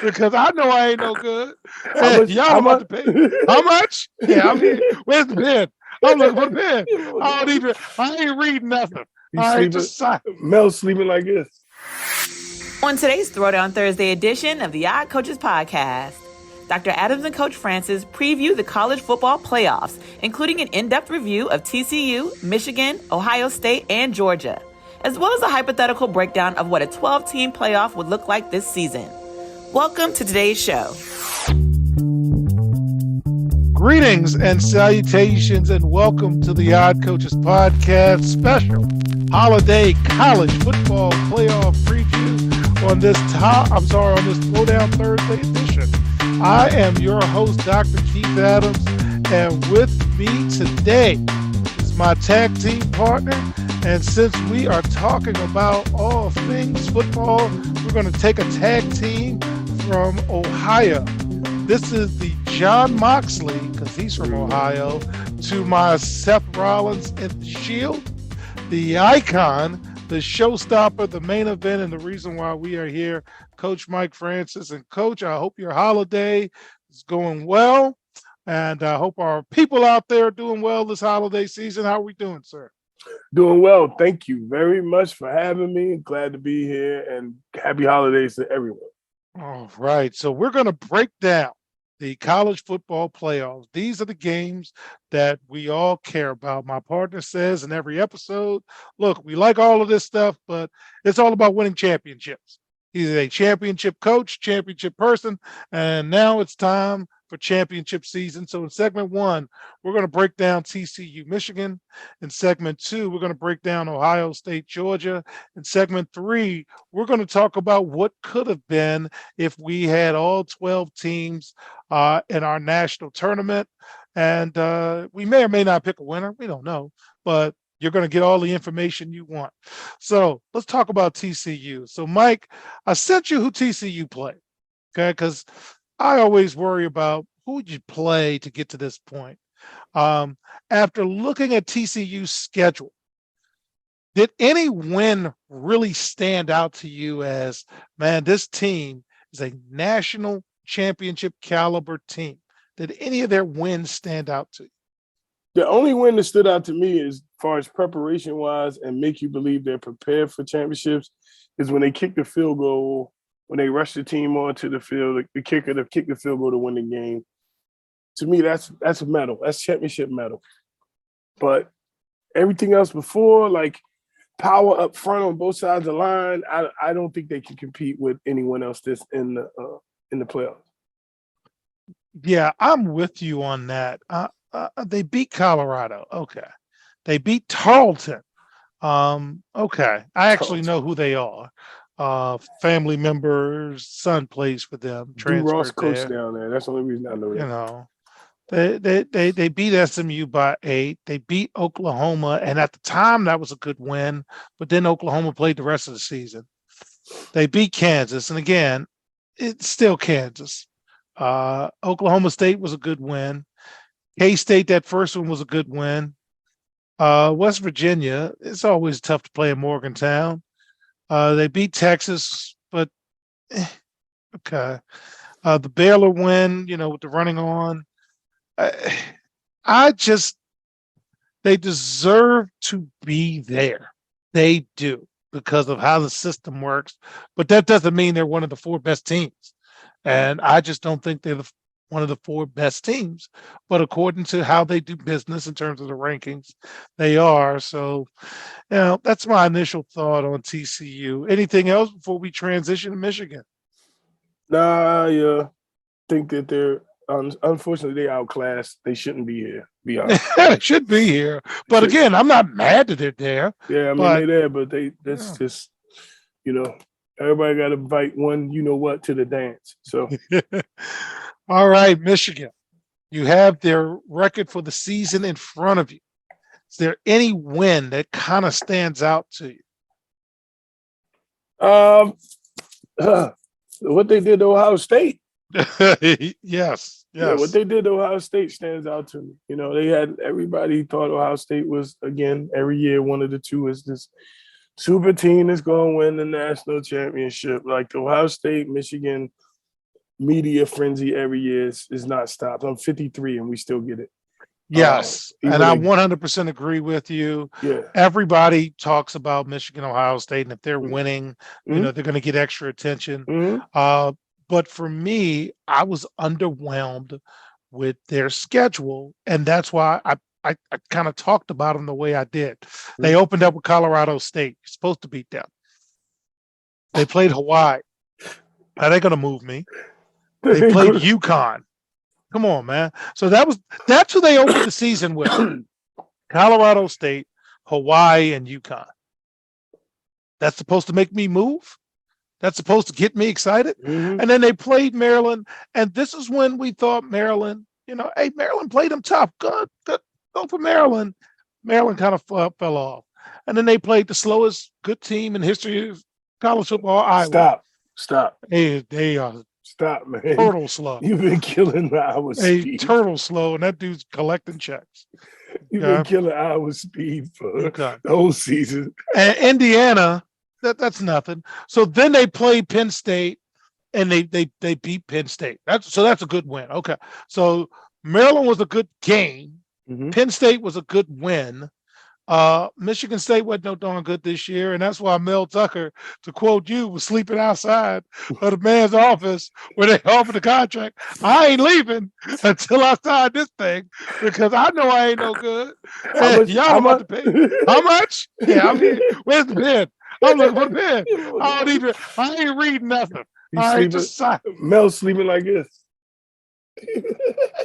because I know I ain't no good. How And much? y'all How about much? to pay. How much? Yeah, I'm here. Where's the pen? I'm looking for the pen. I don't even. I ain't reading nothing. He's All right, sleeping. just sign. Mel's sleeping like this. On today's Throwdown Thursday edition of the Odd Coaches Podcast, Dr. Adams and Coach Francis preview the college football playoffs, including an in-depth review of TCU, Michigan, Ohio State, and Georgia, as well as a hypothetical breakdown of what a 12-team playoff would look like this season. Welcome to today's show. Greetings and salutations, and welcome to the Odd Coaches Podcast special holiday college football playoff preview on this on this Throwdown Thursday edition. I am your host, Dr. Keith Adams, and with me today is my tag team partner. And since we are talking about all things football, we're going to take a tag team from Ohio. This is the John Moxley, because he's from Ohio, to my Seth Rollins and the Shield, the icon, the showstopper, the main event, and the reason why we are here, Coach Mike Francis. And Coach, I hope your holiday is going well, and I hope our people out there are doing well this holiday season. How are we doing, sir? Doing well. Thank you very much for having me. Glad to be here, and happy holidays to everyone. All right, so we're going to break down the college football playoffs. These are the games that we all care about. My partner says in every episode, look, we like all of this stuff, but it's all about winning championships. He's a championship coach, championship person, and now it's time for championship season. So in segment one, we're going to break down TCU, Michigan. In segment two, we're going to break down Ohio State, Georgia. In segment three, we're going to talk about what could have been if we had all 12 teams in our national tournament. And we may or may not pick a winner. We don't know, but you're going to get all the information you want. So let's talk about TCU. So Mike, I sent you who TCU played, okay? Because I always worry about who would you play to get to this point. After looking at TCU's schedule, did any win really stand out to you as, man, this team is a national championship caliber team? Did any of their wins stand out to you? The only win that stood out to me as far as preparation-wise and make you believe they're prepared for championships is when they kick the field goal, when they rush the team onto the field, the kicker to kick the field goal to win the game. To me, that's a medal. That's championship medal. But everything else before, like power up front on both sides of the line, I don't think they can compete with anyone else that's in the playoffs. Yeah, I'm with you on that. They beat Colorado. Okay. They beat Tarleton. Okay. I actually know who they are. Family members, son plays for them. Do Ross Transferred coach there. down there. That's the only reason I know that. You know, they beat SMU by 8. They beat Oklahoma, and at the time that was a good win. But then Oklahoma played the rest of the season. They beat Kansas, and again, it's still Kansas. Oklahoma State was a good win. K-State, that first one was a good win. West Virginia, it's always tough to play in Morgantown. They beat Texas, but okay. The Baylor win, with the running on. They deserve to be there. They do, because of how the system works. But that doesn't mean they're one of the 4 best teams. And I just don't think they're one of the 4 best teams. But according to how they do business in terms of the rankings, they are. So, that's my initial thought on TCU. Anything else before we transition to Michigan? Nah, I think that they're unfortunately they outclassed. They shouldn't be here. Be honest. They should be here. But again, I'm not mad that they're there. Yeah, I mean they're there, but that's just everybody got to invite one what to the dance. So all right, Michigan. You have their record for the season in front of you. Is there any win that kind of stands out to you? What they did to Ohio State. Yes. Yeah, what they did to Ohio State stands out to me. They had everybody thought Ohio State was, again, every year one of the two is this super team that's going to win the national championship. Like Ohio State, Michigan, media frenzy every year is not stopped. I'm 53 and we still get it. Yes. Even And I like- 100% agree with you. Yeah. Everybody talks about Michigan, Ohio State, and if they're Mhm. winning, you Mhm. know, they're going to get extra attention. Mhm. But for me, I was underwhelmed with their schedule. And that's why I kind of talked about them the way I did. They opened up with Colorado State. You're supposed to beat them. They played Hawaii. Are they going to move me? They played UConn. Come on, man. So that's who they opened the season with. Colorado State, Hawaii, and UConn. That's supposed to make me move. That's supposed to get me excited. Mhm. And then they played Maryland. And this is when we thought Maryland, you know, hey, Maryland played them tough. Good. Go for Maryland. Maryland kind of fell off. And then they played the slowest good team in history of college football, Iowa. Stop. They are Stop, man. turtle slow. You've been killing Iowa Hey, speed. turtle slow, and that dude's collecting checks. You've yeah. been killing Iowa speed for Okay. the whole season. And Indiana, that's nothing. So then they played Penn State, and they beat Penn State. That's a good win. Okay, so Maryland was a good game. Mhm. Penn State was a good win. Michigan State wasn't no darn good this year, and that's why Mel Tucker, to quote you, was sleeping outside of the man's office where they offered the contract. I ain't leaving until I sign this thing because I know I ain't no good. And y'all about to pay. How much? Yeah, I mean, where's the pen? I'm looking for the pen. I ain't reading nothing. He's All right, sleeping. just sign. Mel's sleeping like this.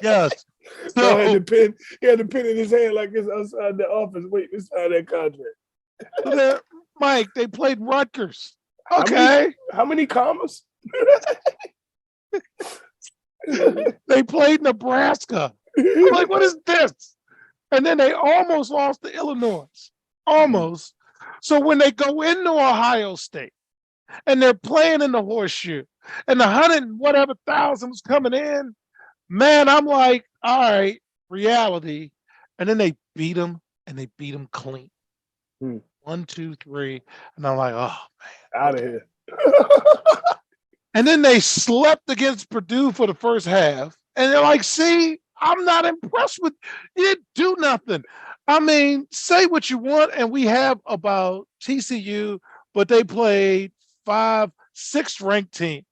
Yes. He So, had the pen in his hand like this outside the office waiting to sign that contract. Mike, they played Rutgers. How Okay. How many commas? They played Nebraska. I'm like, what is this? And then they almost lost to Illinois. Almost. So when they go into Ohio State and they're playing in the horseshoe and the 100 and whatever thousand was coming in, man, I'm like, all right, reality. And then they beat them and they beat them clean. 1, 2, 3. And I'm like, oh, Out of here. and then they slept against Purdue for the first half. And they're like, see, I'm not impressed with you. Didn't do nothing. I mean, say what you want, and we have about TCU, but they played 5, 6 ranked teams.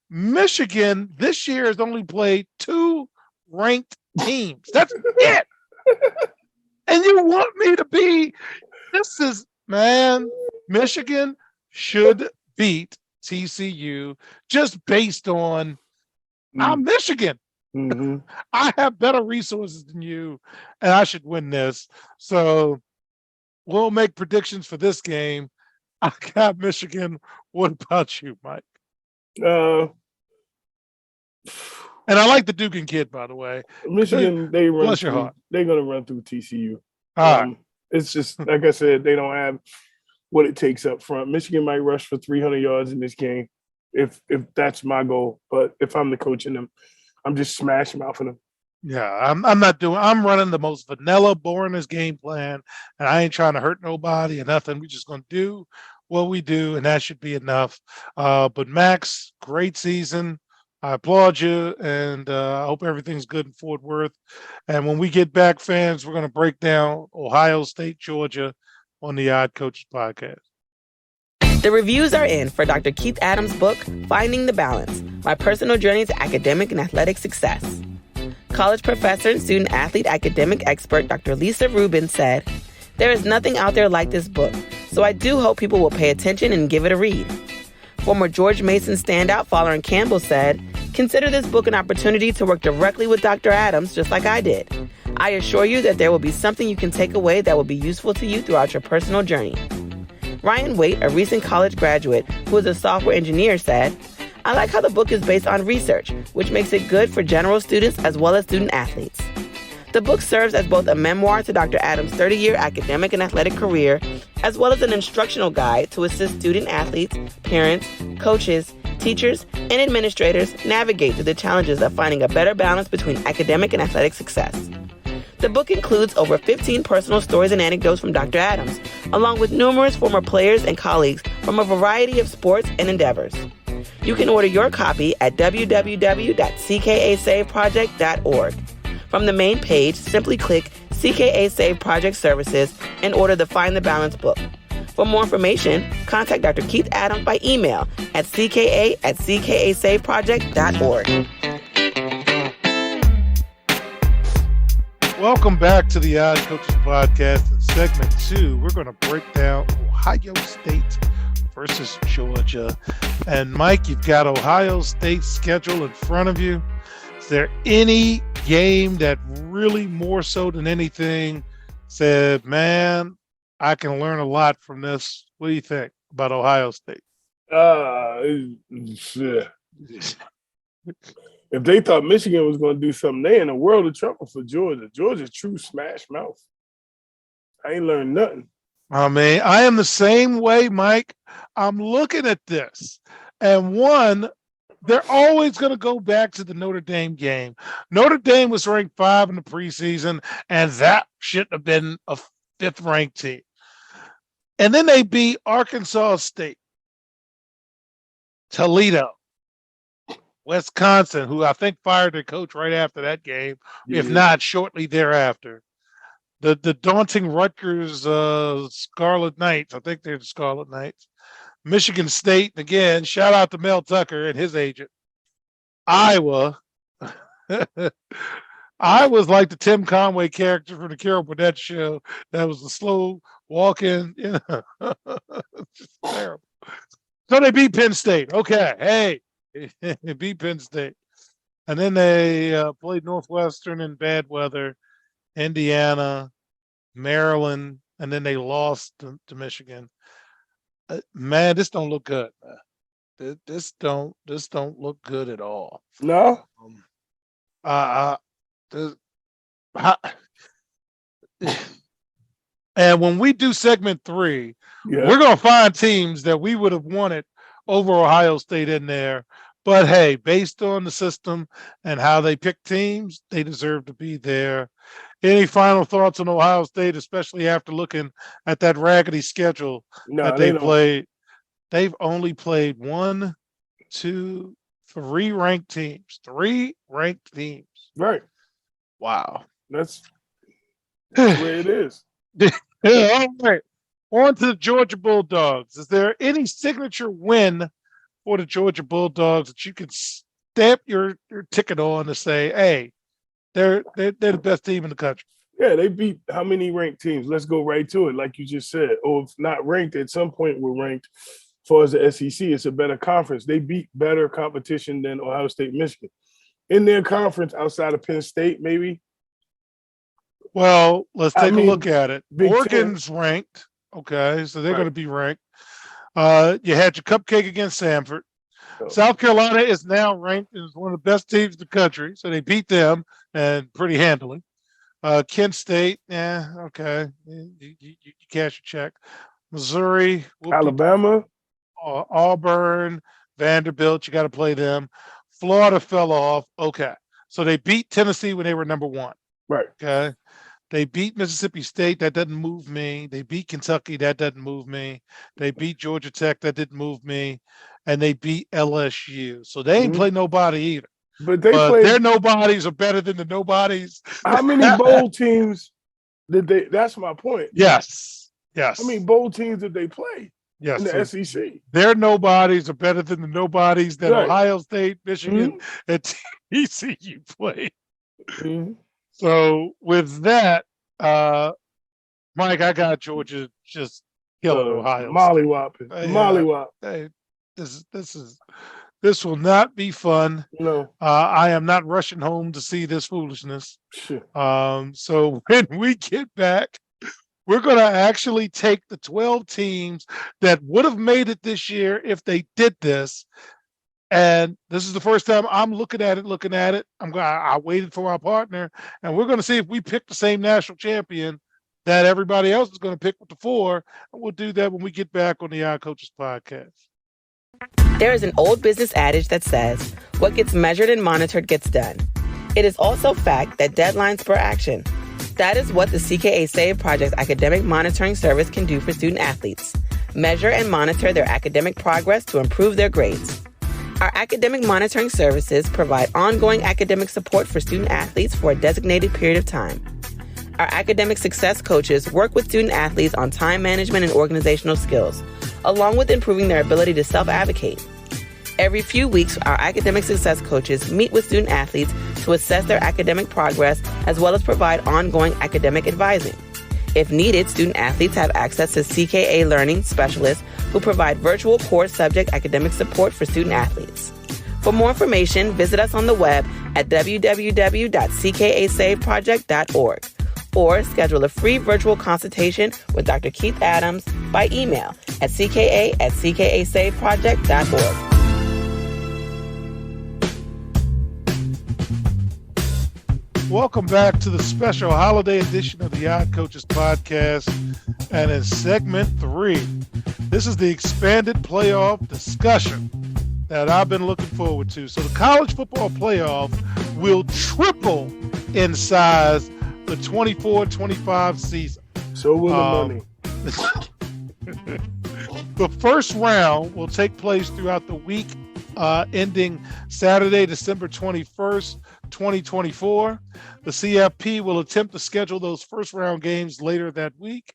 Michigan this year has only played 2 ranked teams. That's it. And you want me to be, Michigan should beat TCU just based on I'm Michigan. Mm-hmm. I have better resources than you, and I should win this. So we'll make predictions for this game. I got Michigan. What about you, Mike? And I like the Dugan kid, by the way. Michigan, they run. Bless your heart. They're gonna run through TCU. All right. It's just like I said, they don't have what it takes up front. Michigan might rush for 300 yards in this game, if that's my goal. But if I'm the coach in them, I'm just smash mouthing them. Yeah, I'm running the most vanilla, boringest game plan, and I ain't trying to hurt nobody or nothing. We're just gonna do what we do, and that should be enough. But Max, great season. I applaud you, and I hope everything's good in Fort Worth. And when we get back, fans, we're going to break down Ohio State, Georgia on the Odd Coaches podcast. The reviews are in for Dr. Keith Adams' book, Finding the Balance, My Personal Journey to Academic and Athletic Success. College professor and student-athlete academic expert Dr. Lisa Rubin said, "There is nothing out there like this book, so I do hope people will pay attention and give it a read." Former George Mason standout Folarin Campbell said, "Consider this book an opportunity to work directly with Dr. Adams, just like I did. I assure you that there will be something you can take away that will be useful to you throughout your personal journey." Ryan Waite, a recent college graduate who is a software engineer, said, "I like how the book is based on research, which makes it good for general students as well as student athletes." The book serves as both a memoir to Dr. Adams' 30-year academic and athletic career, as well as an instructional guide to assist student athletes, parents, coaches, teachers, and administrators navigate through the challenges of finding a better balance between academic and athletic success. The book includes over 15 personal stories and anecdotes from Dr. Adams, along with numerous former players and colleagues from a variety of sports and endeavors. You can order your copy at www.ckasaveproject.org. From the main page, simply click CKA Save Project Services and order the Find the Balance book. For more information, contact Dr. Keith Adams by email at cka@ckasaveproject.org. Welcome back to the Odd Coaches Podcast. In segment 2, we're going to break down Ohio State versus Georgia. And Mike, you've got Ohio State's schedule in front of you. Is there any game that really more so than anything said, man, I can learn a lot from this? What do you think about Ohio State? If they thought Michigan was going to do something, they in a world of trouble for Georgia. Georgia's true smash mouth. I ain't learned nothing. I mean, I am the same way, Mike. I'm looking at this. And one, they're always going to go back to the Notre Dame game. Notre Dame was ranked 5 in the preseason, and that shouldn't have been a 5th-ranked team. And then they beat Arkansas State, Toledo, Wisconsin, who I think fired their coach right after that game, if not shortly thereafter. The daunting Rutgers Scarlet Knights, I think they're the Scarlet Knights. Michigan State, again, shout out to Mel Tucker and his agent. Iowa. Iowa's like the Tim Conway character from the Carol Burnett show. That was the slow walk-in. Just terrible. So they beat Penn State. Okay, hey. They beat Penn State. And then they played Northwestern in bad weather, Indiana, Maryland, and then they lost to Michigan. Man, this don't look good. This don't look good at all. No. And when we do segment 3, Yeah. we're gonna find teams that we would have wanted over Ohio State in there. But hey, based on the system and how they pick teams, they deserve to be there. Any final thoughts on Ohio State, especially after looking at that raggedy schedule that they played? They've only played 1, 2, 3 ranked teams. 3 ranked teams. Right. Wow. That's where it is. Yeah, all right. On to the Georgia Bulldogs. Is there any signature win for the Georgia Bulldogs that you could stamp your ticket on to say, hey, they're the best team in the country? Yeah, they beat how many ranked teams? Let's go right to it, like you just said. Or if not ranked, at some point we're ranked. As far as the SEC, it's a better conference. They beat better competition than Ohio State, Michigan. In their conference, outside of Penn State, maybe. Well, let's take a look at it. Big Oregon's ranked. Okay, so they're going to be ranked. You had your cupcake against Samford. South Carolina is now ranked as one of the best teams in the country, so they beat them and pretty handily. Kent State, okay, you cash your check. Missouri, Alabama, Auburn, Vanderbilt, you got to play them. Florida fell off. Okay, so they beat Tennessee when they were number 1. Right. Okay. They beat Mississippi State. That doesn't move me. They beat Kentucky. That doesn't move me. They beat Georgia Tech. That didn't move me. And they beat LSU. So they ain't play nobody either. But their nobodies are better than the nobodies. How many bowl teams did they? That's my point. Yes. How many bowl teams did they play? Yes. In the SEC. Their nobodies are better than the nobodies that Ohio State, Michigan, and TCU play. Mm-hmm. So with that, Mike, I got Georgia just killing Ohio. Mollywop. Hey, this will not be fun. No. I am not rushing home to see this foolishness. Sure. So when we get back, we're going to actually take the 12 teams that would have made it this year if they did this. And this is the first time I'm looking at it. I waited for our partner, and we're going to see if we pick the same national champion that everybody else is going to pick with the 4. And we'll do that when we get back on the Odd Coaches Podcast. There is an old business adage that says, what gets measured and monitored gets done. It is also fact that deadlines spur action. That is what the CKA Save Project academic monitoring service can do for student athletes. Measure and monitor their academic progress to improve their grades. Our academic monitoring services provide ongoing academic support for student athletes for a designated period of time. Our academic success coaches work with student athletes on time management and organizational skills, along with improving their ability to self-advocate. Every few weeks, our academic success coaches meet with student athletes to assess their academic progress, as well as provide ongoing academic advising. If needed, student athletes have access to CKA Learning Specialists who provide virtual core subject academic support for student athletes. For more information, visit us on the web at www.ckasaveproject.org or schedule a free virtual consultation with Dr. Keith Adams by email at cka@ckasaveproject.org. Welcome back to the special holiday edition of the Odd Coaches podcast. And in segment 3, this is the expanded playoff discussion that I've been looking forward to. So the college football playoff will triple in size the 24-25 season. So will the money. The first round will take place throughout the week ending Saturday, December 21st, 2024. The CFP will attempt to schedule those first round games later that week.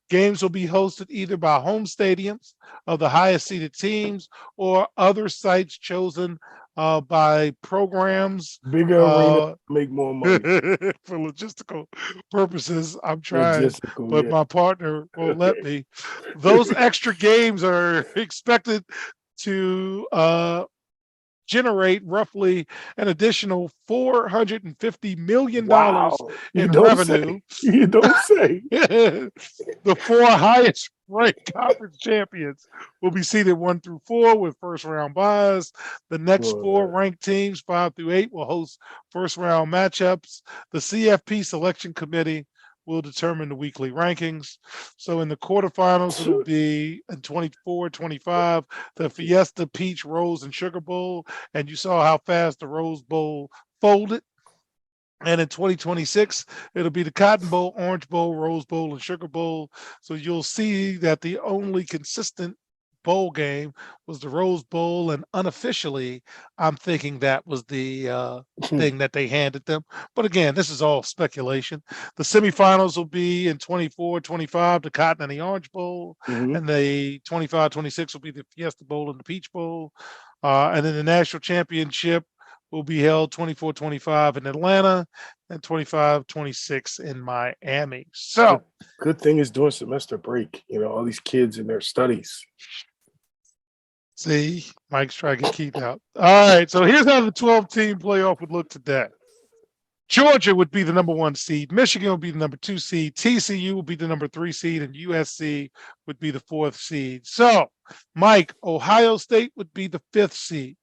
Games will be hosted either by home stadiums of the highest seeded teams or other sites chosen by programs. Bigger arena, make more money. For logistical purposes, I'm trying, but my partner won't let me. Those extra games are expected to generate roughly an additional $450 million in revenue. You don't say. The 4 highest ranked conference champions will be seeded 1 through 4 with first round buys. The next 4 ranked teams, 5 through 8, will host first round matchups. The CFP selection committee will determine the weekly rankings. So in the quarterfinals, it'll be in 24-25, the Fiesta, Peach, Rose, and Sugar Bowl. And you saw how fast the Rose Bowl folded. And in 2026, it'll be the Cotton Bowl, Orange Bowl, Rose Bowl, and Sugar Bowl. So you'll see that the only consistent bowl game was the Rose Bowl, and unofficially, I'm thinking that was the thing that they handed them. But again, this is all speculation. The semifinals will be in 24-25, the Cotton and the Orange Bowl, and the 25-26 will be the Fiesta Bowl and the Peach Bowl. And then the national championship will be held 24-25 in Atlanta and 25-26 in Miami. So good thing is during semester break, all these kids in their studies. See, Mike's trying to keep out. All right, so here's how the 12-team playoff would look today. Georgia would be the number 1 seed. Michigan would be the number 2 seed. TCU would be the number 3 seed, and USC would be the 4th seed. So, Mike, Ohio State would be the 5th seed.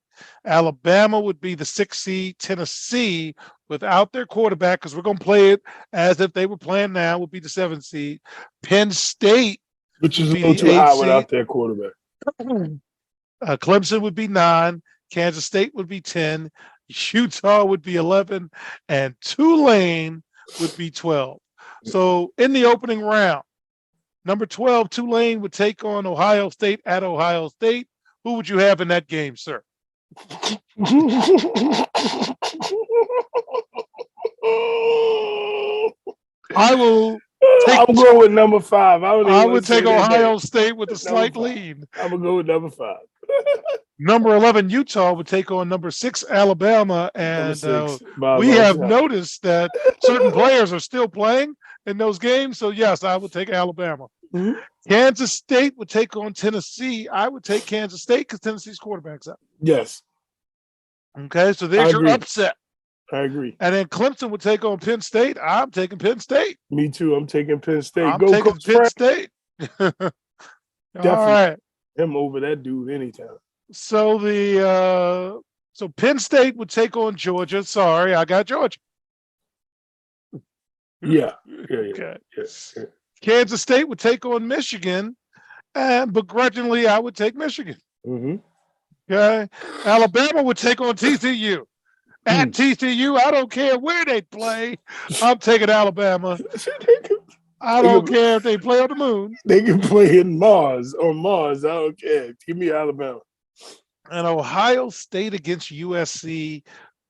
Alabama would be the 6th seed. Tennessee, without their quarterback, because we're going to play it as if they were playing now, would be the 7th seed. Penn State, which is a little too high without their quarterback. Clemson would be 9. Kansas State would be 10. Utah would be 11. And Tulane would be 12. So in the opening round, number 12, Tulane would take on Ohio State at Ohio State. Who would you have in that game, sir? I will. I'm going with number 5. I would take Ohio State with a slight lead. I'm going to go with number 5. Number 11, Utah would take on number 6, Alabama. And we have noticed that certain players are still playing in those games. So, yes, I would take Alabama. Kansas State would take on Tennessee. I would take Kansas State because Tennessee's quarterback's out. Yes. Okay, so there's your upset. I agree. And then Clemson would take on Penn State. I'm taking Penn State. Me too. I'm taking Penn State. I'm taking Penn State. Definitely. All right. Him over that dude anytime. So so Penn State would take on Georgia. Sorry, I got Georgia. Yeah. Okay. Kansas State would take on Michigan, and begrudgingly, I would take Michigan. Okay. Alabama would take on TCU. At TCU, I don't care where they play. I'm taking Alabama. I don't care if they play on the moon. They can play in Mars. On Mars, I don't care. Give me Alabama. and Ohio State against USC.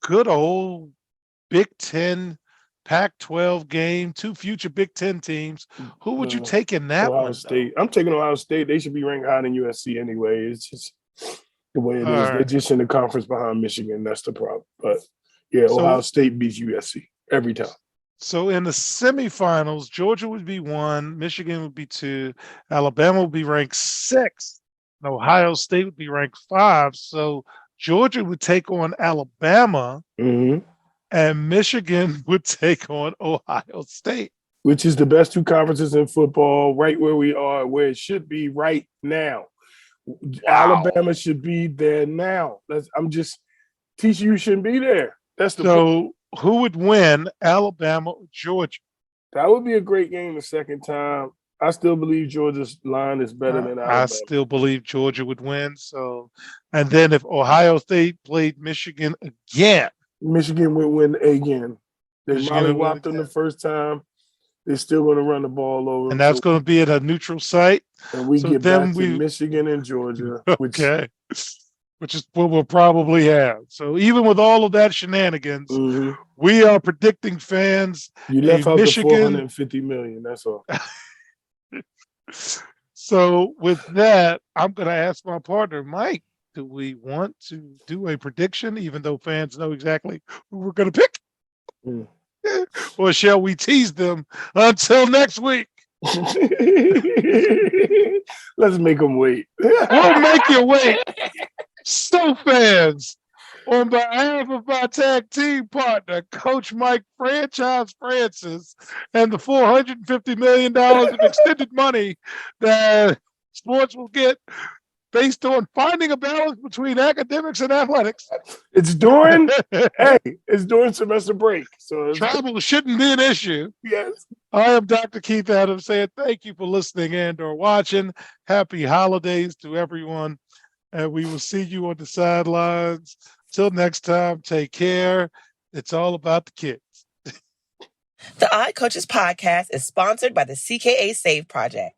Good old Big Ten, Pac-12 game. Two future Big Ten teams. Who would you take in that Ohio one? State. I'm taking Ohio State. They should be ranked higher than USC anyway. It's just the way it is. All They're right. just in the conference behind Michigan. That's the problem. But yeah, So- Ohio State beats USC every time. So in the semifinals, Georgia would be 1, Michigan would be 2, Alabama would be ranked 6, and Ohio State would be ranked 5. So Georgia would take on Alabama, Mm-hmm. and Michigan would take on Ohio State. Which is the best two conferences in football, right where we are, where it should be right now. Alabama should be there now. TCU shouldn't be there. That's the point. So who would win, Alabama or Georgia? That would be a great game the second time. I still believe Georgia's line is better than Alabama. I still believe Georgia would win. So, and then if Ohio State played Michigan again, Michigan would win again. They Michigan would win mollywopped them the first time. They're still going to run the ball over. and that's going to be at a neutral site. And we so get then back to Michigan and Georgia, which Okay. Which is what we'll probably have. So even with all of that shenanigans, Mhm. we are predicting fans. You left a out Michigan- the 450 million. That's all. So with that, I'm going to ask my partner, Mike, do we want to do a prediction, even though fans know exactly who we're going to pick? Mm. Or shall we tease them until next week? Let's make them wait. We'll make you wait. So fans, on behalf of my tag team partner, Coach Mike Franchise Francis, and the $450 million of extended money that sports will get based on finding a balance between academics and athletics, It's during semester break. So travel shouldn't be an issue. yes. I am Dr. Keith Adams saying thank you for listening and or watching. Happy holidays to everyone. And we will see you on the sidelines. Till next time, take care. It's all about the kids. The Odd Coaches podcast is sponsored by the CKA Save Project.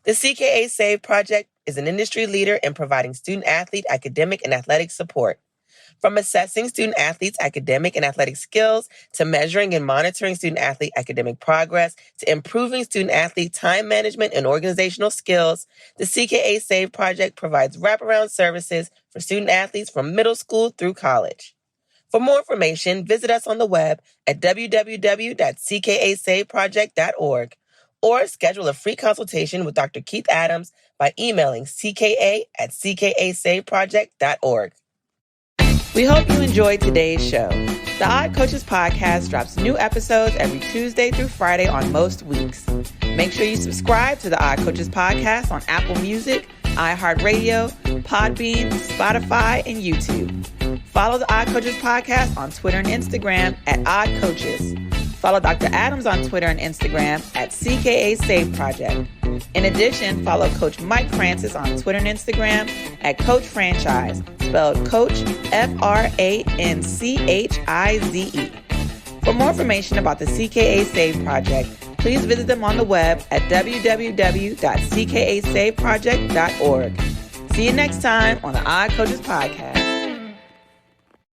The CKA Save Project is an industry leader in providing student-athlete academic and athletic support. From assessing student-athletes' academic and athletic skills, to measuring and monitoring student-athlete academic progress, to improving student-athlete time management and organizational skills, the CKA Save Project provides wraparound services for student-athletes from middle school through college. For more information, visit us on the web at www.ckasaveproject.org or schedule a free consultation with Dr. Keith Adams by emailing cka@ckasaveproject.org. We hope you enjoyed today's show. The Odd Coaches podcast drops new episodes every Tuesday through Friday on most weeks. Make sure you subscribe to the Odd Coaches podcast on Apple Music, iHeartRadio, Podbean, Spotify, and YouTube. Follow the Odd Coaches podcast on Twitter and Instagram at Odd Coaches. Follow Dr. Adams on Twitter and Instagram at CKA Save Project. In addition, follow Coach Mike Francis on Twitter and Instagram at Coach Franchise, spelled Coach Franchize. For more information about the CKA Save Project, please visit them on the web at www.ckasaveproject.org. See you next time on the Odd Coaches Podcast.